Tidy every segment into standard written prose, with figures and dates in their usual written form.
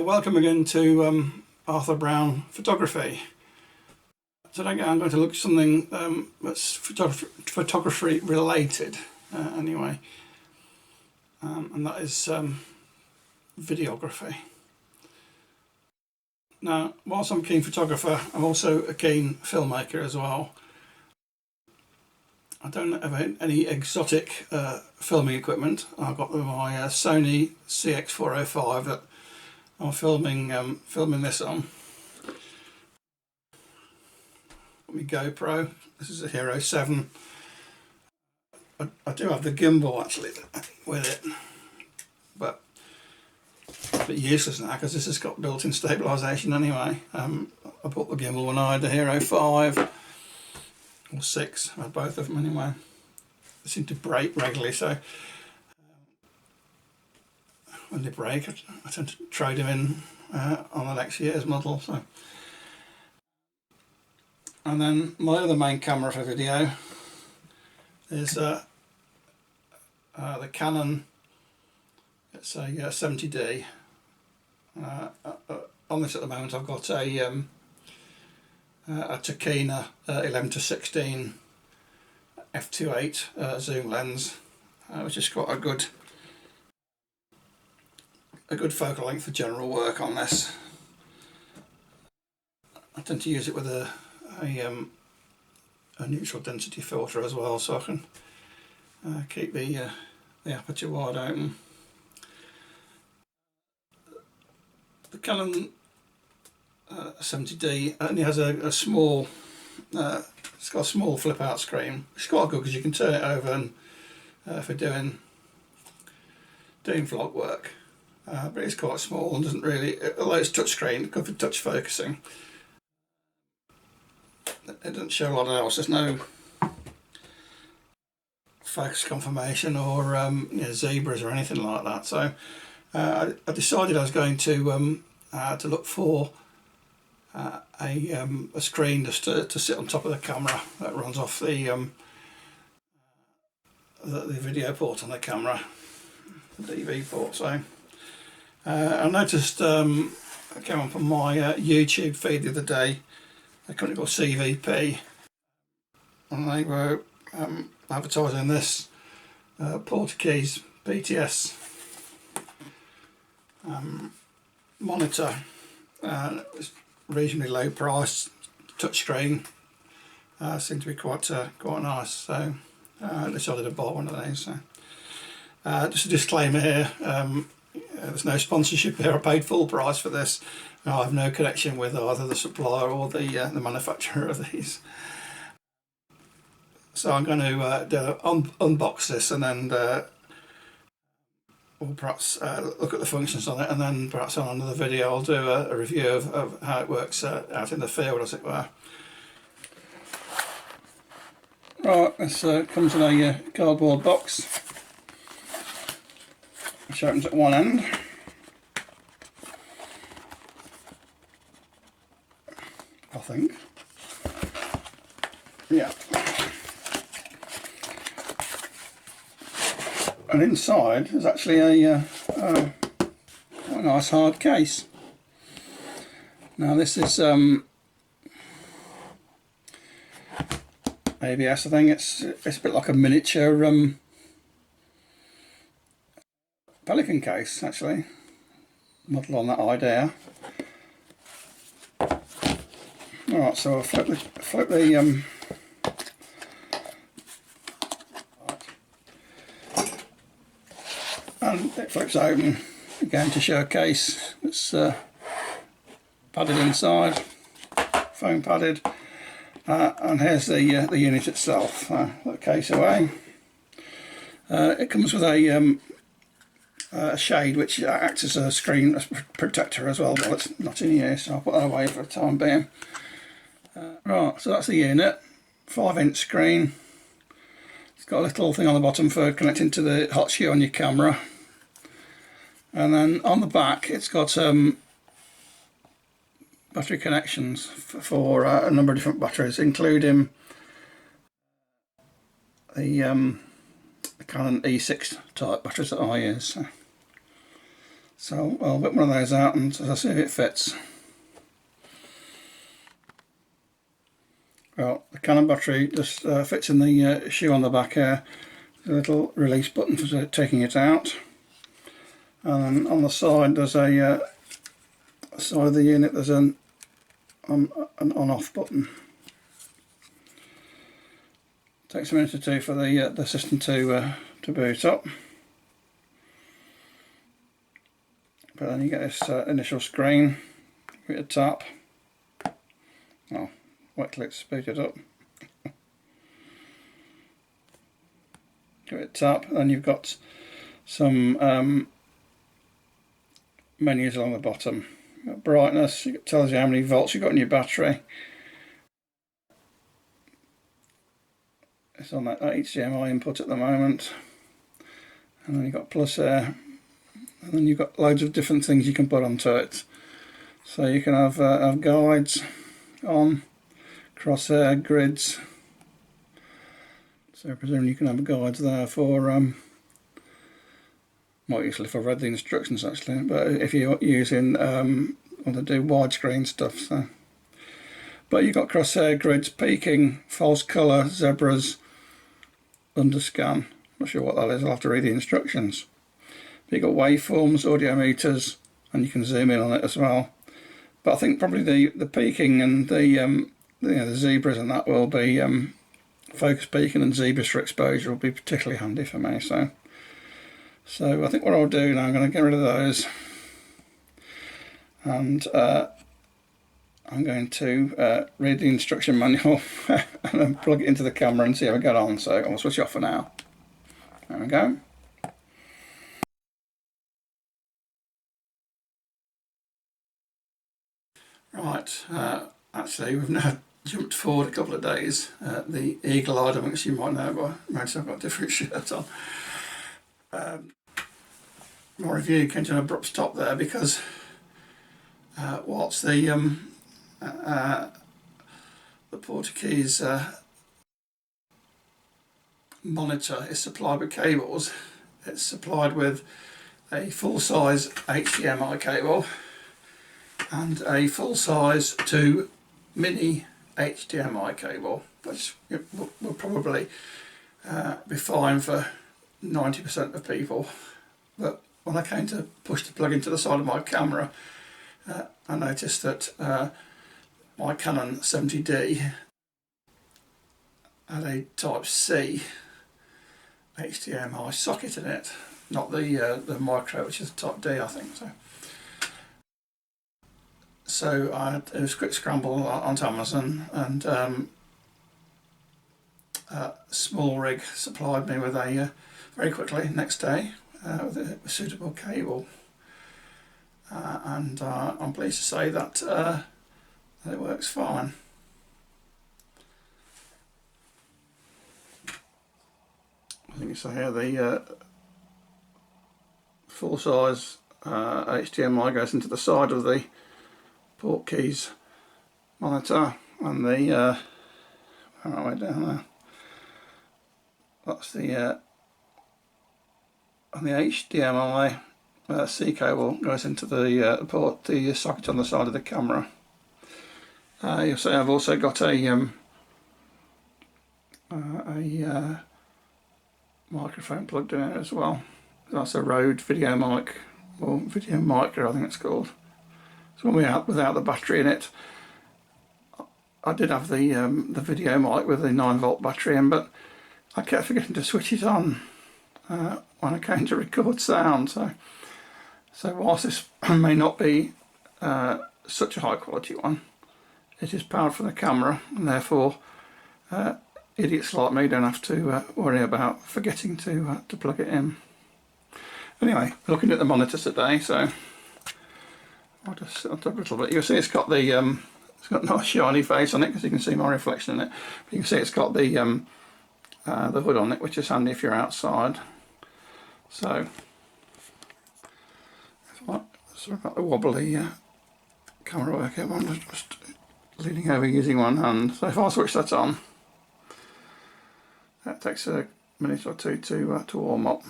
Welcome again to Arthur Brown Photography. Today I'm going to look at something that's photography related anyway, and that is videography. Now, whilst I'm a keen photographer, I'm also a keen filmmaker as well. I don't have any exotic filming equipment. I've got my Sony CX405 that I'm filming this on. My GoPro. This is a Hero 7. I do have the gimbal actually with it, but it's a bit useless now because this has got built-in stabilisation anyway. I bought the gimbal when I had the Hero 5 or 6. I had both of them anyway. They seem to break regularly, so when they break I tend to trade them in on the next year's model. So, and then my other main camera for video is the Canon. It's a 70D. On this at the moment I've got a Tokina 11-16 f2.8 zoom lens, which has got a good focal length for general work on this. I tend to use it with a neutral density filter as well, so I can keep the aperture wide open. The Canon 70D only has a small, it's got a small flip out screen. It's quite good because you can turn it over and for doing vlog work. But it's quite small and doesn't really, although it's touchscreen, good for touch focusing. It doesn't show a lot else. There's no focus confirmation or zebras or anything like that. So I decided I was going to look for a screen just to sit on top of the camera that runs off the video port on the camera, the DV port. So I noticed I came up on my YouTube feed the other day, a company called CVP, and they were advertising this Portkeys PT5 monitor. It's reasonably low price, touchscreen, seemed to be quite nice, so I decided to buy one of these. So, just a disclaimer here, there's no sponsorship here. I paid full price for this. I have no connection with either the supplier or the manufacturer of these. So I'm going to unbox this and then we'll perhaps look at the functions on it, and then perhaps on another video I'll do a review of how it works out in the field, as it were. Right, this comes in a cardboard box, which opens at one end. I think. Yeah. And inside is actually a quite a nice hard case. Now this is ABS. I think it's a bit like a miniature Pelican case, actually. Model on that idea. Alright, so I'll flip the and it flips open again to show a case. It's padded inside, foam padded, and here's the unit itself. The case away. It comes with a shade which acts as a screen protector as well, but it's not in here, so I'll put that away for the time being. Right, so that's the unit, 5-inch screen. It's got a little thing on the bottom for connecting to the hot shoe on your camera, and then on the back it's got battery connections for a number of different batteries, including the Canon E6 type batteries that I use. So I'll whip one of those out and I'll see if it fits. Well, the Canon battery just fits in the shoe on the back here. There's a little release button for taking it out, and then on the side there's a side of the unit there's an on-off button. Takes a minute or two for the system to boot up, but then you get this initial screen. Give it a tap. Oh, wait till it's booted up. Give it a tap, then you've got some menus along the bottom. You've got brightness, it tells you how many volts you've got in your battery. It's on that HDMI input at the moment, and then you've got plus air, and then you've got loads of different things you can put onto it. So you can have guides on, crosshair, grids. So I presume you can have guides there for, more useful if I read the instructions actually, but if you're using, want to do widescreen stuff. So, but you've got crosshair, grids, peaking, false colour, zebras, underscan. Not sure what that is, I'll have to read the instructions. But you've got waveforms, audio meters, and you can zoom in on it as well. But I think probably the peaking and the zebras and that will be focus peaking and zebras for exposure will be particularly handy for me. So I think what I'll do now, I'm going to get rid of those, and I'm going to read the instruction manual and then plug it into the camera and see how we get on. So I'll switch off for now. There we go. Right, actually we've now jumped forward a couple of days. The eagle-eyed, I think you might know, but maybe I've got a different shirt on. My review came to an abrupt stop there because whilst the Portkeys monitor is supplied with cables, it's supplied with a full-size HDMI cable and a full-size to mini HDMI cable, which will probably be fine for 90% of people. But when I came to push the plug into the side of my camera, I noticed that my Canon 70D had a Type C HDMI socket in it, not the micro, which is Type D, I think. So I did a quick scramble onto Amazon, and Small Rig supplied me with a very quickly next day with a suitable cable, and I'm pleased to say that it works fine. I think you say here the full-size HDMI goes into the side of the Portkeys monitor, and the where are we down there? That's the and the HDMI C cable goes into the socket on the side of the camera. You'll see I've also got a microphone plugged in it as well. That's a Rode video mic, or video micro I think it's called. So when we're out without the battery in it, I did have the video mic with the 9-volt battery in, but I kept forgetting to switch it on when I came to record sound. So whilst this may not be such a high quality one, it is powered from the camera, and therefore idiots like me don't have to worry about forgetting to plug it in. Anyway, looking at the monitor today, so I'll just sit on top a little bit. You'll see it's got it's got a nice shiny face on it because you can see my reflection in it. But you can see it's got the hood on it, which is handy if you're outside. So sorry about the wobbly camera work here. I'm just leaning over using one hand. So if I switch that on, that takes a minute or two to warm up.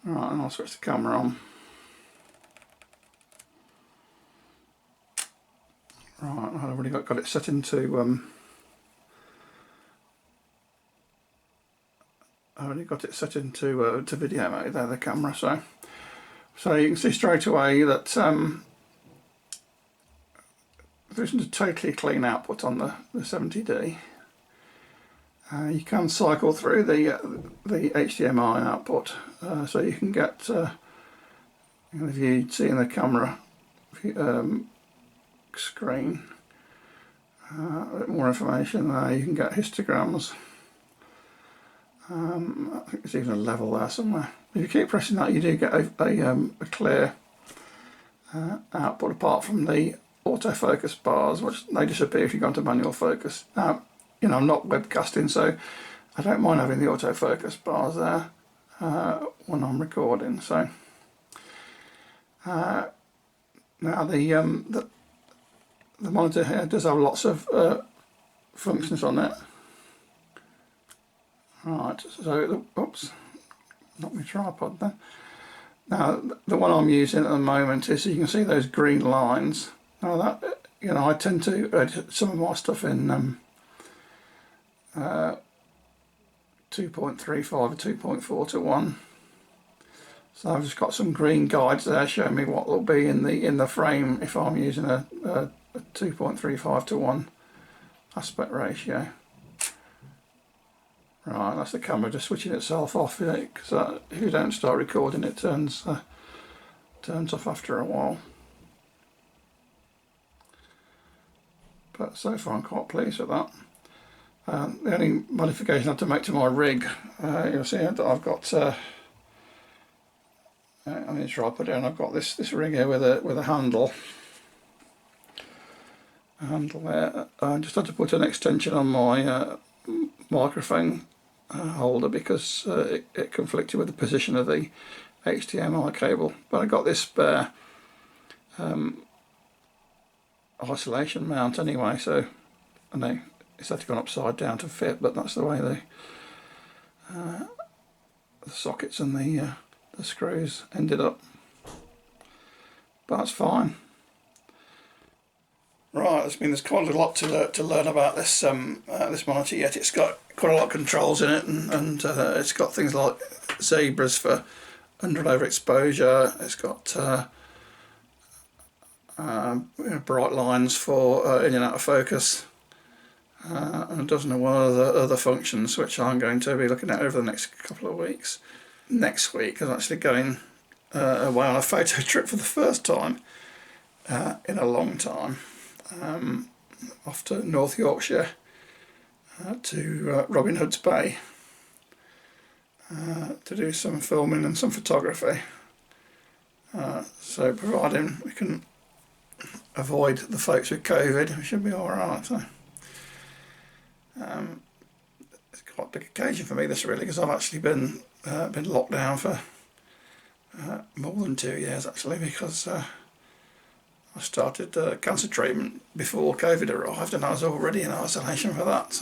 Right, and I'll switch the camera on. Right, I've already got it set into to video mode there, the camera. So you can see straight away that there isn't a totally clean output on the 70D. You can cycle through the HDMI output, so you can get, if you see in the camera screen, a bit more information there. You can get histograms. I think there's even a level there somewhere. If you keep pressing that, you do get a clear output, apart from the autofocus bars, which they disappear if you go into manual focus. Now, you know, I'm not webcasting, so I don't mind having the autofocus bars there when I'm recording. So now the monitor here does have lots of functions on it. Right, so oops, not my tripod then. Now the one I'm using at the moment is, you can see those green lines. Now that, you know, I tend to edit some of my stuff in 2.35 or 2.4 to 1. So I've just got some green guides there showing me what will be in the frame if I'm using a 2.35 to 1 aspect ratio. Right, that's the camera just switching itself off, because if you don't start recording, it turns off after a while. But so far I'm quite pleased with that. The only modification I have to make to my rig, you'll see that I've got, I mean, try to put it in. I've got this rig here with a handle. A handle there. I just had to put an extension on my microphone holder because it conflicted with the position of the HDMI cable. But I got this spare isolation mount anyway, so I know it's had to go upside down to fit, but that's the way the sockets and the screws ended up. But that's fine. Right, there's quite a lot to learn about this this monitor yet. It's got quite a lot of controls in it, and it's got things like zebras for under and overexposure. It's got bright lines for in and out of focus, and a dozen or one other functions which I'm going to be looking at over the next couple of weeks. Next week I'm actually going away on a photo trip for the first time in a long time. Off to North Yorkshire to Robin Hood's Bay to do some filming and some photography. So providing we can avoid the folks with COVID, we should be alright. So, it's quite a big occasion for me, this, really, because I've actually been locked down for more than 2 years actually, because I started cancer treatment before COVID arrived, and I was already in isolation for that.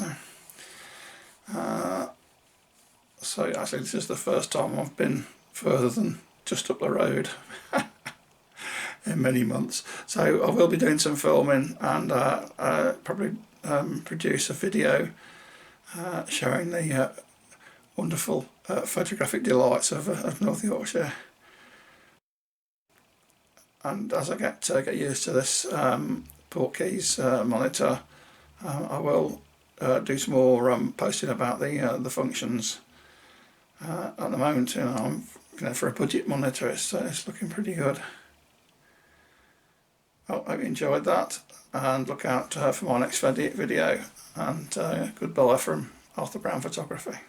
So actually this is the first time I've been further than just up the road in many months. So I will be doing some filming and probably produce a video showing the wonderful photographic delights of North Yorkshire. And as I get used to this Portkeys monitor, I will do some more posting about the functions. At the moment, for a budget monitor, it's looking pretty good. Well, I hope you enjoyed that, and look out for my next video. And goodbye from Arthur Brown Photography.